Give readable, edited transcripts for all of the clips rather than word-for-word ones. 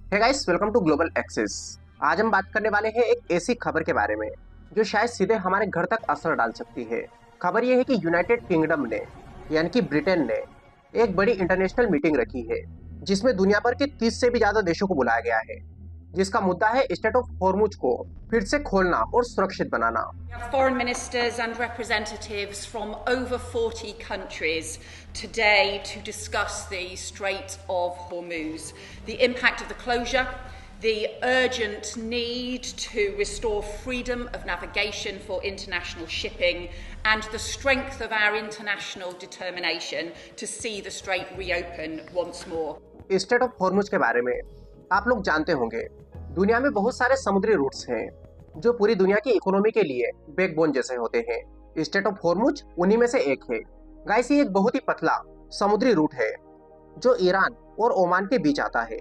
Hey guys, welcome to global access. आज हम बात करने वाले हैं एक ऐसी खबर के बारे में जो शायद सीधे हमारे घर तक असर डाल सकती है। खबर यह है कि यूनाइटेड किंगडम ने यानी कि ब्रिटेन ने एक बड़ी इंटरनेशनल मीटिंग रखी है जिसमें दुनिया भर के 30 से भी ज्यादा देशों को बुलाया गया है, जिसका मुद्दा है स्टेट ऑफ हॉर्मुज को फिर से खोलना और सुरक्षित बनाना। Foreign ministers and representatives from over 40 countries today to discuss the Strait of Hormuz, the impact of the closure, the urgent need to restore freedom of navigation for international shipping, and the strength of our international determination to see the strait reopen once more. State of Hormuz के बारे में आप लोग जानते होंगे, दुनिया में बहुत सारे समुद्री रूट्स हैं जो पूरी दुनिया की इकोनॉमी के लिए बैकबोन जैसे होते हैं। स्टेट ऑफ हॉर्मुज उन्हीं में से एक है। गाइस, ये एक बहुत ही पतला समुद्री रूट है जो ईरान और ओमान के बीच आता है,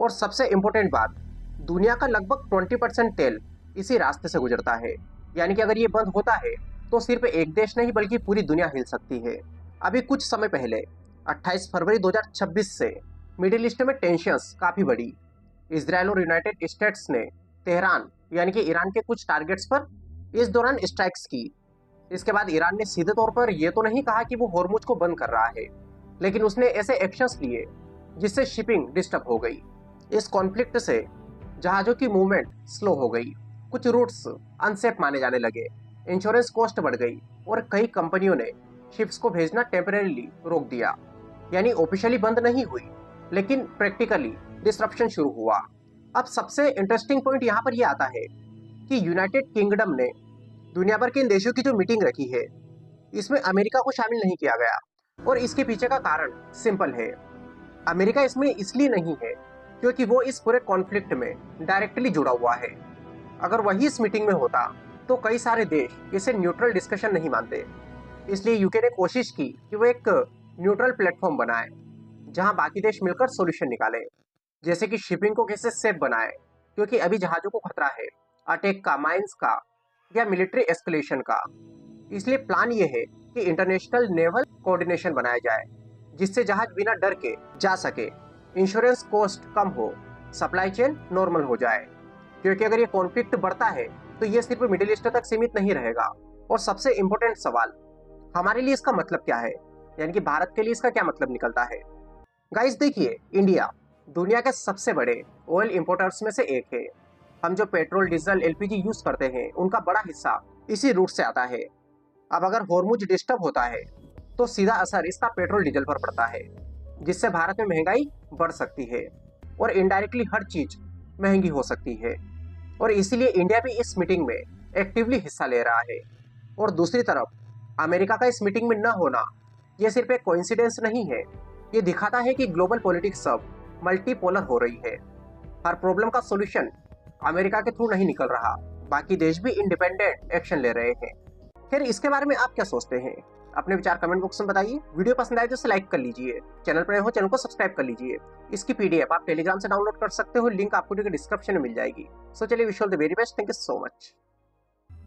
और सबसे इम्पोर्टेंट बात, दुनिया का लगभग 20% तेल इसी रास्ते से गुजरता है। यानी कि अगर ये बंद होता है तो सिर्फ एक देश नहीं बल्कि पूरी दुनिया हिल सकती है। अभी कुछ समय पहले 28 फरवरी 2026 से मिडिल ईस्ट में टेंशंस काफी बढ़ी। इजराइल और यूनाइटेड स्टेट्स ने तेहरान यानी कि ईरान के कुछ टारगेट्स पर इस दौरान स्ट्राइक्स की। इसके बाद ईरान ने सीधे तौर पर यह तो नहीं कहा कि वो हॉर्मुज को बंद कर रहा है, लेकिन उसने ऐसे एक्शंस लिए जिससे शिपिंग डिस्टर्ब हो गई। इस कॉन्फ्लिक्ट से जहाजों की मूवमेंट स्लो हो गई, कुछ रूट्स अनसेफ माने जाने लगे, इंश्योरेंस कॉस्ट बढ़ गई और कई कंपनियों ने शिप्स को भेजना टेम्परेरीली रोक दिया। यानी ऑफिशियली बंद नहीं हुई, लेकिन प्रैक्टिकली डिसरप्शन शुरू हुआ। अब सबसे इंटरेस्टिंग पॉइंट यहाँ पर यह आता है कि यूनाइटेड किंगडम ने दुनिया भर के इन देशों की जो मीटिंग रखी है, इसमें अमेरिका को शामिल नहीं किया गया, और इसके पीछे का कारण सिंपल है। अमेरिका इसमें इसलिए नहीं है क्योंकि वो इस पूरे कॉन्फ्लिक्ट में डायरेक्टली जुड़ा हुआ है। अगर वही इस मीटिंग में होता तो कई सारे देश इसे न्यूट्रल डिस्कशन नहीं मानते। इसलिए यूके ने कोशिश की कि वो एक न्यूट्रल प्लेटफॉर्म बनाए जहां बाकी देश मिलकर सॉल्यूशन निकालें, जैसे कि शिपिंग को कैसे सेफ बनाए, क्योंकि अभी जहाजों को खतरा है अटैक का, माइंस का या मिलिट्री एस्केलेशन का। इसलिए प्लान ये है कि इंटरनेशनल नेवल कोऑर्डिनेशन बनाया जाए जिससे जहाज बिना डर के जा सके, इंश्योरेंस कॉस्ट कम हो, सप्लाई चेन नॉर्मल हो जाए। क्योंकि अगर ये कॉन्फ्लिक्ट बढ़ता है तो ये सिर्फ मिडिल ईस्ट तक सीमित नहीं रहेगा। और सबसे इंपॉर्टेंट सवाल, हमारे लिए इसका मतलब क्या है, यानी कि भारत के लिए इसका क्या मतलब निकलता है। गाइस देखिए, इंडिया दुनिया के सबसे बड़े ऑयल इंपोर्टर्स में से एक है। हम जो पेट्रोल, डीजल, एलपीजी यूज करते हैं उनका बड़ा हिस्सा इसी रूट से आता है। अब अगर हॉर्मुज डिस्टर्ब होता है तो सीधा असर इसका पेट्रोल डीजल पर पड़ता है, जिससे भारत में महंगाई बढ़ सकती है और इनडायरेक्टली हर चीज महंगी हो सकती है। और इसीलिए इंडिया भी इस मीटिंग में एक्टिवली हिस्सा ले रहा है। और दूसरी तरफ अमेरिका का इस मीटिंग में न होना यह सिर्फ एक कोइंसिडेंस नहीं है, ये दिखाता है कि ग्लोबल पॉलिटिक्स अब मल्टीपोलर हो रही है। हर प्रॉब्लम का सॉल्यूशन अमेरिका के थ्रू नहीं निकल रहा, बाकी देश भी इंडिपेंडेंट एक्शन ले रहे हैं। फिर इसके बारे में आप क्या सोचते हैं? अपने विचार कमेंट बॉक्स में बताइए। वीडियो पसंद आए तो इसे लाइक कर लीजिए, चैनल पर नए हो चैनल को सब्सक्राइब कर लीजिए। इसकी पीडीएफ आप टेलीग्राम से डाउनलोड कर सकते हो, लिंक आपको डिस्क्रिप्शन में मिल जाएगी। सो चलिए, wish you all the very best, thank you so much.